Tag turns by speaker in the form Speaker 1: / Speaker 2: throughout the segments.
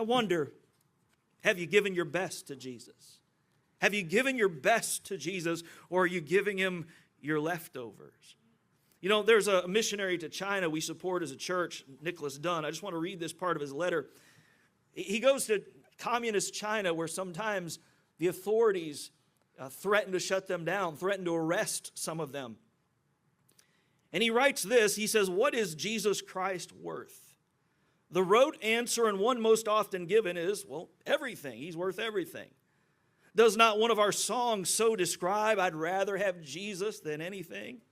Speaker 1: I wonder, have you given your best to Jesus? Have you given your best to Jesus, or are you giving him your leftovers? You know, there's a missionary to China we support as a church, Nicholas Dunn. I just want to read this part of his letter. He goes to communist China, where sometimes the authorities threaten to shut them down, threaten to arrest some of them. And he writes this, he says, "What is Jesus Christ worth?" The rote answer, and one most often given, is, well, everything. He's worth everything. Does not one of our songs so describe, "I'd rather have Jesus than anything"?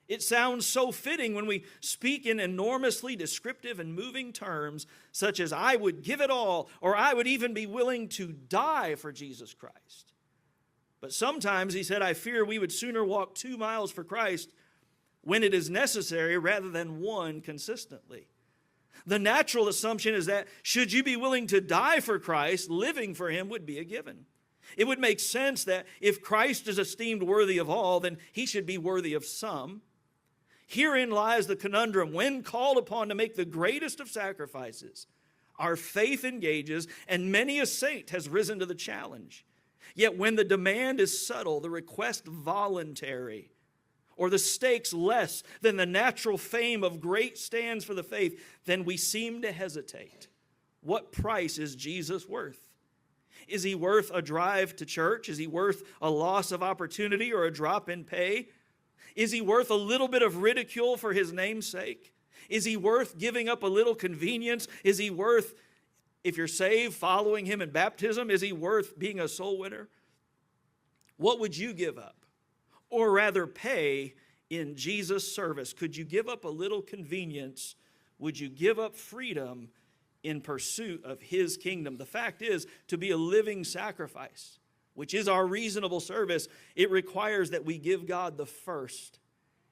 Speaker 1: It sounds so fitting when we speak in enormously descriptive and moving terms, such as "I would give it all," or "I would even be willing to die for Jesus Christ." But sometimes, he said, I fear we would sooner walk 2 miles for Christ when it is necessary rather than one consistently. The natural assumption is that should you be willing to die for Christ, living for him would be a given. It would make sense that if Christ is esteemed worthy of all, then he should be worthy of some. Herein lies the conundrum. When called upon to make the greatest of sacrifices, our faith engages, and many a saint has risen to the challenge. Yet when the demand is subtle, the request voluntary, or the stakes less than the natural fame of great stands for the faith, then we seem to hesitate. What price is Jesus worth? Is he worth a drive to church? Is he worth a loss of opportunity or a drop in pay? Is he worth a little bit of ridicule for his name's sake? Is he worth giving up a little convenience? Is he worth, if you're saved, following him in baptism? Is he worth being a soul winner? What would you give up, or rather pay, in Jesus' service? Could you give up a little convenience? Would you give up freedom in pursuit of his kingdom? The fact is, to be a living sacrifice, which is our reasonable service, it requires that we give God the first